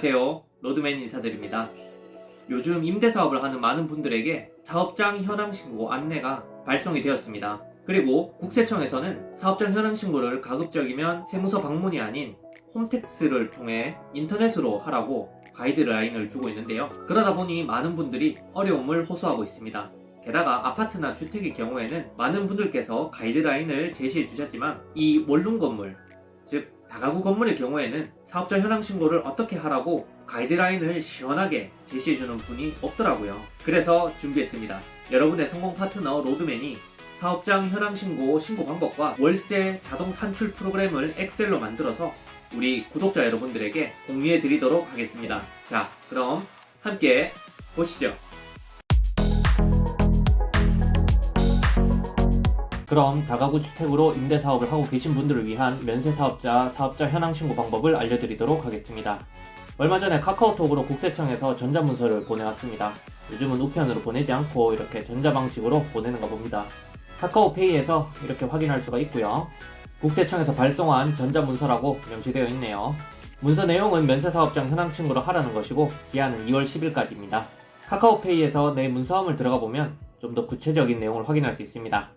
안녕하세요. 로드맨 인사드립니다. 요즘 임대사업을 하는 많은 분들에게 사업장 현황 신고 안내가 발송이 되었습니다. 그리고 국세청에서는 사업장 현황 신고를 가급적이면 세무서 방문이 아닌 홈택스를 통해 인터넷으로 하라고 가이드라인을 주고 있는데요. 그러다 보니 많은 분들이 어려움을 호소하고 있습니다. 게다가 아파트나 주택의 경우에는 많은 분들께서 가이드라인을 제시해 주셨지만 이 원룸 건물, 즉 다가구 건물의 경우에는 사업자 현황 신고를 어떻게 하라고 가이드라인을 시원하게 제시해주는 분이 없더라고요. 그래서 준비했습니다. 여러분의 성공 파트너 로드맨이 사업장 현황 신고 방법과 월세 자동 산출 프로그램을 엑셀로 만들어서 우리 구독자 여러분들에게 공유해 드리도록 하겠습니다. 자, 그럼 함께 보시죠. 그럼 다가구 주택으로 임대사업을 하고 계신 분들을 위한 면세사업자 사업자 현황 신고 방법을 알려드리도록 하겠습니다. 얼마 전에 카카오톡으로 국세청에서 전자문서를 보내왔습니다. 요즘은 우편으로 보내지 않고 이렇게 전자방식으로 보내는가 봅니다. 카카오페이에서 이렇게 확인할 수가 있고요. 국세청에서 발송한 전자문서라고 명시되어 있네요. 문서 내용은 면세사업장 현황 신고를 하라는 것이고 기한은 2월 10일까지입니다. 카카오페이에서 내 문서함을 들어가 보면 좀 더 구체적인 내용을 확인할 수 있습니다.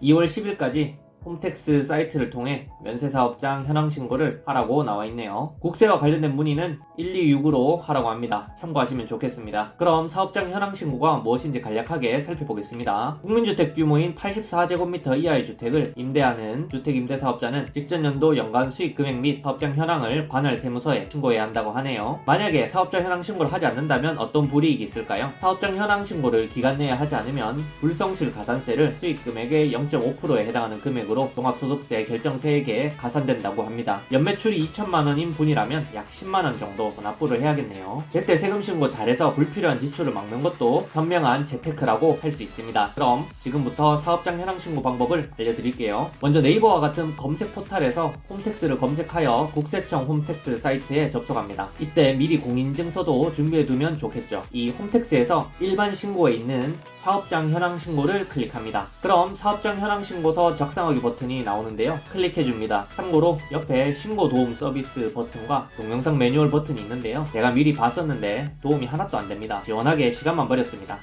2월 10일까지 홈택스 사이트를 통해 면세사업장 현황 신고를 하라고 나와 있네요. 국세와 관련된 문의는 1269로 하라고 합니다. 참고하시면 좋겠습니다. 그럼 사업장 현황 신고가 무엇인지 간략하게 살펴보겠습니다. 국민주택 규모인 84제곱미터 이하의 주택을 임대하는 주택임대사업자는 직전연도 연간 수익금액 및 사업장 현황을 관할 세무서에 신고해야 한다고 하네요. 만약에 사업장 현황 신고를 하지 않는다면 어떤 불이익이 있을까요? 사업장 현황 신고를 기간 내에 하지 않으면 불성실 가산세를 수익금액의 0.5%에 해당하는 금액으로 종합소득세 결정세액에 가산된다고 합니다. 연매출이 2천만원인 분이라면 약 10만원 정도 납부를 해야겠네요. 제때 세금 신고 잘해서 불필요한 지출을 막는 것도 현명한 재테크라고 할 수 있습니다. 그럼 지금부터 사업장 현황 신고 방법을 알려드릴게요. 먼저 네이버와 같은 검색 포탈에서 홈택스를 검색하여 국세청 홈택스 사이트에 접속합니다. 이때 미리 공인인증서도 준비해두면 좋겠죠. 이 홈택스에서 일반 신고에 있는 사업장 현황 신고를 클릭합니다. 그럼 사업장 현황 신고서 작성하기 버튼이 나오는데요. 클릭해줍니다. 참고로 옆에 신고 도움 서비스 버튼과 동영상 매뉴얼 버튼이 있는데요. 제가 미리 봤었는데 도움이 하나도 안 됩니다. 시원하게 시간만 버렸습니다.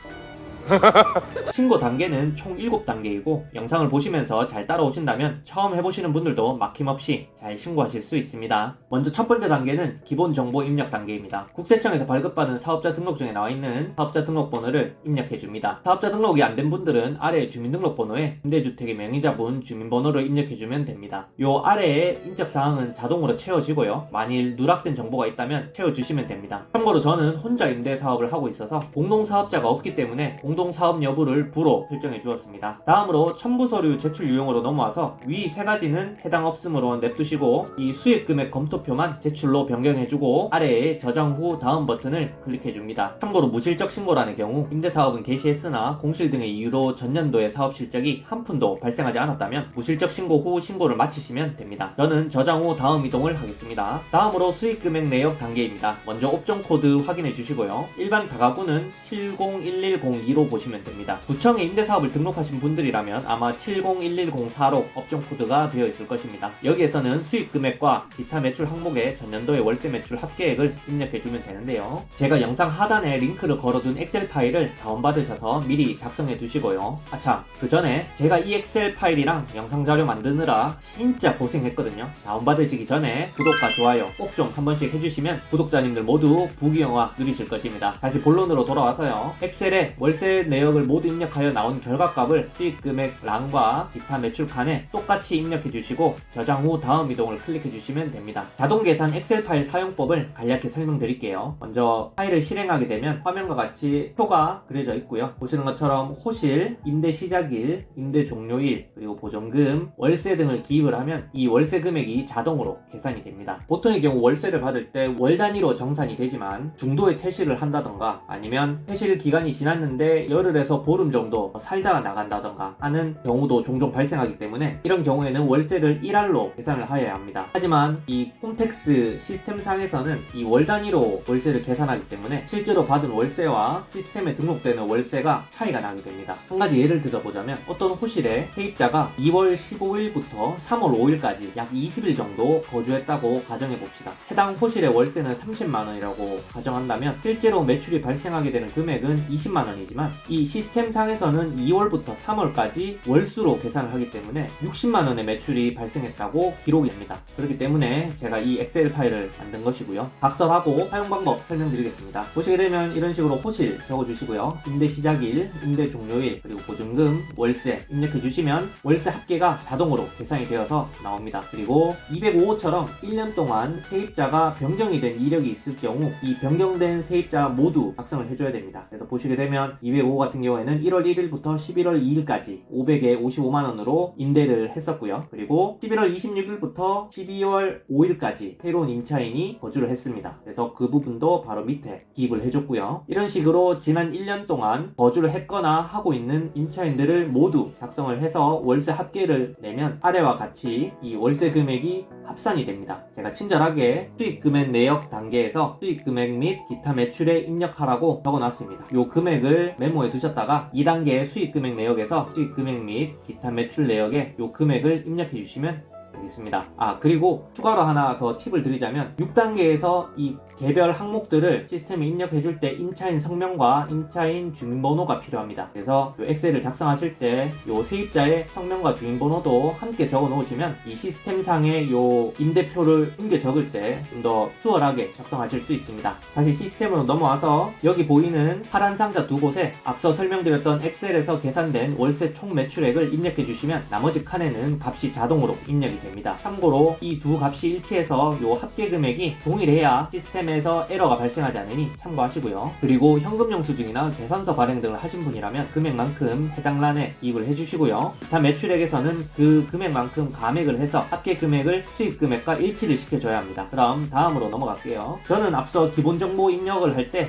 신고 단계는 총 7단계이고 영상을 보시면서 잘 따라오신다면 처음 해보시는 분들도 막힘없이 잘 신고하실 수 있습니다. 먼저 첫 번째 단계는 기본 정보 입력 단계입니다. 국세청에서 발급받은 사업자 등록증에 나와있는 사업자 등록번호를 입력해줍니다. 사업자 등록이 안 된 분들은 아래 주민등록번호에 임대주택의 명의자분 주민번호를 입력해주면 됩니다. 요 아래에 인적사항은 자동으로 채워지고요. 만일 누락된 정보가 있다면 채워주시면 됩니다. 참고로 저는 혼자 임대사업을 하고 있어서 공동사업자가 없기 때문에 공동사업 여부를 부로 설정해 주었습니다. 다음으로 첨부서류 제출 유형으로 넘어와서 위 세 가지는 해당 없음으로 냅두시고 이 수익금액 검토표만 제출로 변경해주고 아래에 저장 후 다음 버튼을 클릭해줍니다. 참고로 무실적 신고란의 경우 임대사업은 개시했으나 공실 등의 이유로 전년도에 사업 실적이 한 푼도 발생하지 않았다면 무실적 신고 후 신고를 마치시면 됩니다. 저는 저장 후 다음 이동을 하겠습니다. 다음으로 수익금액 내역 단계입니다. 먼저 옵션 코드 확인해 주시고요. 일반 다가구는 70110-2로 보시면 됩니다. 구청에 임대사업을 등록하신 분들이라면 아마 70110-4로 업종 코드가 되어 있을 것입니다. 여기에서는 수익금액과 기타 매출 항목에 전년도의 월세 매출 합계액을 입력해주면 되는데요. 제가 영상 하단에 링크를 걸어둔 엑셀 파일을 다운받으셔서 미리 작성해 두시고요. 아참, 그 전에 제가 이 엑셀 파일이랑 영상 자료 만드느라 진짜 고생했거든요. 다운받으시기 전에 구독과 좋아요 꼭 좀 한 번씩 해주시면 구독자님들 모두 부귀영화 누리실 것입니다. 다시 본론으로 돌아와서요. 엑셀에 월세 내역을 모두 입력하여 나온 결과값을 수익금액 란과 기타 매출 칸에 똑같이 입력해 주시고 저장 후 다음 이동을 클릭해 주시면 됩니다. 자동계산 엑셀 파일 사용법을 간략히 설명드릴게요. 먼저 파일을 실행하게 되면 화면과 같이 표가 그려져 있고요. 보시는 것처럼 호실, 임대 시작일, 임대 종료일, 그리고 보증금, 월세 등을 기입을 하면 이 월세 금액이 자동으로 계산이 됩니다. 보통의 경우 월세를 받을 때 월 단위로 정산이 되지만 중도에 퇴실을 한다던가 아니면 퇴실 기간이 지났는데 만약에 열흘에서 보름 정도 살다가 나간다던가 하는 경우도 종종 발생하기 때문에 이런 경우에는 월세를 1알로 계산을 하여야 합니다. 하지만 이 홈택스 시스템상에서는 이 월 단위로 월세를 계산하기 때문에 실제로 받은 월세와 시스템에 등록되는 월세가 차이가 나게 됩니다. 한 가지 예를 들어보자면 어떤 호실에 세입자가 2월 15일부터 3월 5일까지 약 20일 정도 거주했다고 가정해봅시다. 해당 호실의 월세는 30만원이라고 가정한다면 실제로 매출이 발생하게 되는 금액은 20만원이지만 이 시스템상에서는 2월부터 3월까지 월수로 계산을 하기 때문에 60만원의 매출이 발생했다고 기록이 됩니다. 그렇기 때문에 제가 이 엑셀 파일을 만든 것이고요. 각설하고 사용 방법 설명드리겠습니다. 보시게 되면 이런 식으로 호실 적어주시고요. 임대 시작일, 임대 종료일, 그리고 보증금, 월세 입력해 주시면 월세 합계가 자동으로 계산이 되어서 나옵니다. 그리고 205호처럼 1년 동안 세입자가 변경이 된 이력이 있을 경우 이 변경된 세입자 모두 작성을 해줘야 됩니다. 그래서 보시게 되면 205호 같은 경우에는 1월 1일부터 11월 2일까지 500에 55만원으로 임대를 했었고요. 그리고 11월 26일부터 12월 5일까지 새로운 임차인이 거주를 했습니다. 그래서 그 부분도 바로 밑에 기입을 해줬고요. 이런 식으로 지난 1년 동안 거주를 했거나 하고 있는 임차인들을 모두 작성을 해서 월세 합계를 내면 아래와 같이 이 월세 금액이 합산이 됩니다. 제가 친절하게 수익금액 내역 단계에서 수익금액 및 기타 매출에 입력하라고 적어놨습니다. 이 금액을 메모해 두셨다가 2단계 수익금액 내역에서 수익금액 및 기타 매출 내역에 이 금액을 입력해 주시면 되겠습니다. 그리고 추가로 하나 더 팁을 드리자면 6단계에서 이 개별 항목들을 시스템에 입력해줄 때 임차인 성명과 임차인 주민번호가 필요합니다. 그래서 이 엑셀을 작성하실 때 이 세입자의 성명과 주민번호도 함께 적어 놓으시면 이 시스템상의 이 임대표를 옮겨 적을 때 좀 더 수월하게 작성하실 수 있습니다. 다시 시스템으로 넘어와서 여기 보이는 파란 상자 두 곳에 앞서 설명드렸던 엑셀에서 계산된 월세 총 매출액을 입력해 주시면 나머지 칸에는 값이 자동으로 입력이 됩니다. 참고로 이 두 값이 일치해서 이 합계 금액이 동일해야 시스템에서 에러가 발생하지 않으니 참고하시고요. 그리고 현금 영수증이나 계산서 발행 등을 하신 분이라면 금액만큼 해당 란에 기입을 해주시고요. 기타 매출액에서는 그 금액만큼 감액을 해서 합계 금액을 수익 금액과 일치를 시켜줘야 합니다. 그럼 다음으로 넘어갈게요. 저는 앞서 기본정보 입력을 할 때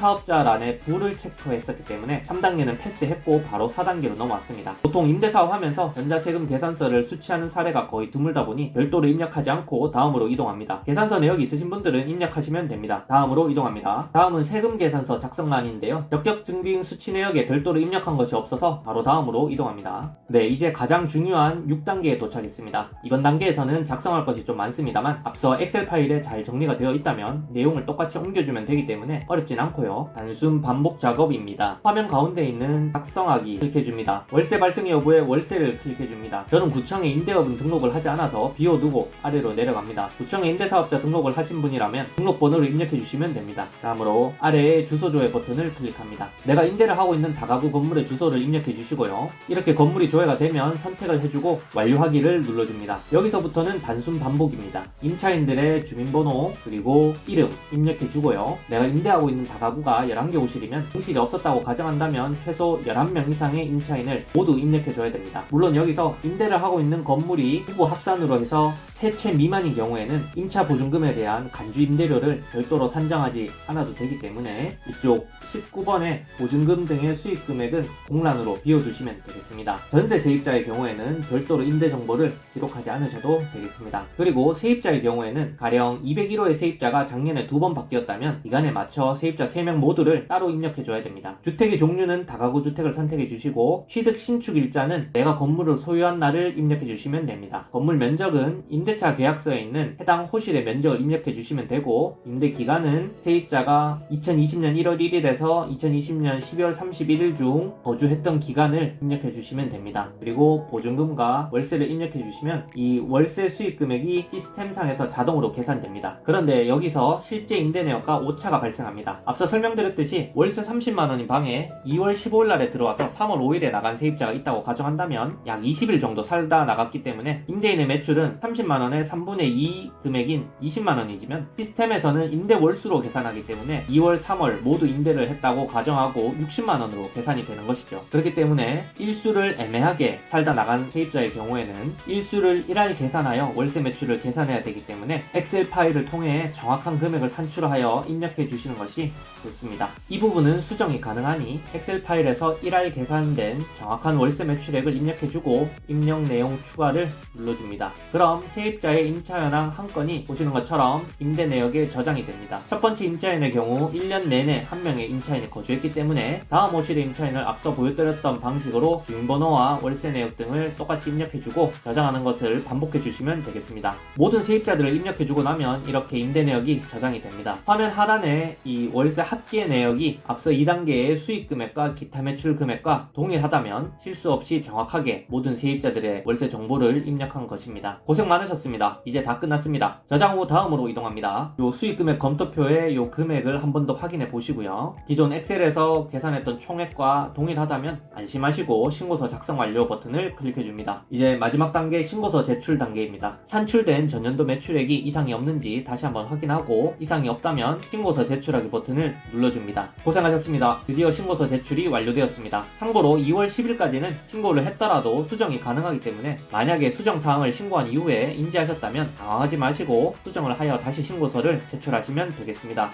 공동사업자란에 부를 체크했었기 때문에 3단계는 패스했고 바로 4단계로 넘어왔습니다. 보통 임대사업 하면서 전자세금 계산서를 수취하는 사례가 거의 드물다 보니 별도로 입력하지 않고 다음으로 이동합니다. 계산서 내역이 있으신 분들은 입력하시면 됩니다. 다음으로 이동합니다. 다음은 세금 계산서 작성란인데요. 적격 증빙 수취 내역에 별도로 입력한 것이 없어서 바로 다음으로 이동합니다. 네, 이제 가장 중요한 6단계에 도착했습니다. 이번 단계에서는 작성할 것이 좀 많습니다만 앞서 엑셀 파일에 잘 정리가 되어 있다면 내용을 똑같이 옮겨주면 되기 때문에 어렵진 않고요. 단순 반복 작업입니다. 화면 가운데 있는 작성하기 클릭해줍니다. 월세 발생 여부에 월세를 클릭해줍니다. 저는 구청에 임대업은 등록을 하지 않아서 비워두고 아래로 내려갑니다. 구청에 임대사업자 등록을 하신 분이라면 등록번호를 입력해주시면 됩니다. 다음으로 아래에 주소 조회 버튼을 클릭합니다. 내가 임대를 하고 있는 다가구 건물의 주소를 입력해주시고요. 이렇게 건물이 조회가 되면 선택을 해주고 완료하기를 눌러줍니다. 여기서부터는 단순 반복입니다. 임차인들의 주민번호 그리고 이름 입력해주고요. 내가 임대하고 있는 다가구가 11개 호실이면 호실이 없었다고 가정한다면 최소 11명 이상의 임차인을 모두 입력해줘야 됩니다. 물론 여기서 임대를 하고 있는 건물이 후보 합산으로 해서 3채 미만인 경우에는 임차 보증금에 대한 간주 임대료를 별도로 산정하지 않아도 되기 때문에 이쪽 19번의 보증금 등의 수익 금액은 공란으로 비워두시면 되겠습니다. 전세 세입자의 경우에는 별도로 임대 정보를 기록하지 않으셔도 되겠습니다. 그리고 세입자의 경우에는 가령 201호의 세입자가 작년에 2번 바뀌었다면 기간에 맞춰 세입자 3명 모두를 따로 입력해줘야 됩니다. 주택의 종류는 다가구 주택을 선택해주시고 취득 신축 일자는 내가 건물을 소유한 날을 입력해주시면 됩니다. 건물 면적은 임대차 계약서에 있는 해당 호실의 면적을 입력해주시면 되고 임대 기간은 세입자가 2020년 1월 1일에서 2020년 12월 31일 중 거주했던 기간을 입력해주시면 됩니다. 그리고 보증금과 월세를 입력해주시면 이 월세 수익 금액이 시스템상에서 자동으로 계산됩니다. 그런데 여기서 실제 임대 내역과 오차가 발생합니다. 앞서 설명드렸듯이 월세 30만원인 방에 2월 15일날에 들어와서 3월 5일에 나간 세입자가 있다고 가정한다면 약 20일 정도 살다 나갔기 때문에 임대인의 매출은 30만원 60만원의 3분의 2 금액인 20만원이지만 시스템에서는 임대 월수로 계산하기 때문에 2월, 3월 모두 임대를 했다고 가정하고 60만원으로 계산이 되는 것이죠. 그렇기 때문에 일수를 애매하게 살다 나간 세입자의 경우에는 일수를 1할 계산하여 월세 매출을 계산해야 되기 때문에 엑셀 파일을 통해 정확한 금액을 산출하여 입력해 주시는 것이 좋습니다. 이 부분은 수정이 가능하니 엑셀 파일에서 1할 계산된 정확한 월세 매출액을 입력해주고 입력 내용 추가를 눌러줍니다. 그럼 세입자의 임차 현황 한 건이 보시는 것처럼 임대 내역에 저장이 됩니다. 첫 번째 임차인의 경우 1년 내내 한 명의 임차인이 거주했기 때문에 다음 호실의 임차인을 앞서 보여드렸던 방식으로 주민번호와 월세 내역 등을 똑같이 입력해주고 저장하는 것을 반복해주시면 되겠습니다. 모든 세입자들을 입력해주고 나면 이렇게 임대 내역이 저장이 됩니다. 화면 하단에 이 월세 합계 내역이 앞서 2단계의 수익 금액과 기타 매출 금액과 동일하다면 실수 없이 정확하게 모든 세입자들의 월세 정보를 입력한 것입니다. 고생 많으셨습니다. 이제 다 끝났습니다. 저장 후 다음으로 이동합니다. 요 수익 금액 검토표의 요 금액을 한 번 더 확인해 보시고요. 기존 엑셀에서 계산했던 총액과 동일하다면 안심하시고 신고서 작성 완료 버튼을 클릭해 줍니다. 이제 마지막 단계 신고서 제출 단계입니다. 산출된 전년도 매출액이 이상이 없는지 다시 한번 확인하고 이상이 없다면 신고서 제출하기 버튼을 눌러줍니다. 고생하셨습니다. 드디어 신고서 제출이 완료되었습니다. 참고로 2월 10일까지는 신고를 했더라도 수정이 가능하기 때문에 만약에 수정사항을 신고한 이후에 인지하셨다면 당황하지 마시고 수정을 하여 다시 신고서를 제출하시면 되겠습니다.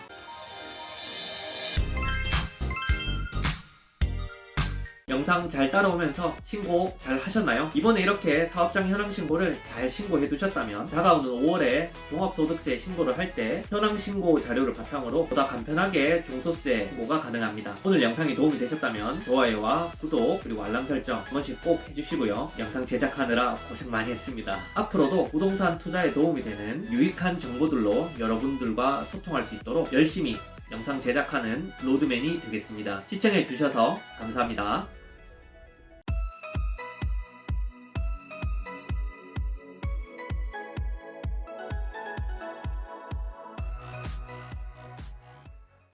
영상 잘 따라오면서 신고 잘 하셨나요? 이번에 이렇게 사업장 현황 신고를 잘 신고해 두셨다면 다가오는 5월에 종합소득세 신고를 할 때 현황 신고 자료를 바탕으로 보다 간편하게 종소세 신고가 가능합니다. 오늘 영상이 도움이 되셨다면 좋아요와 구독 그리고 알람 설정 한 번씩 꼭 해주시고요. 영상 제작하느라 고생 많이 했습니다. 앞으로도 부동산 투자에 도움이 되는 유익한 정보들로 여러분들과 소통할 수 있도록 열심히 영상 제작하는 로드맨이 되겠습니다. 시청해주셔서 감사합니다.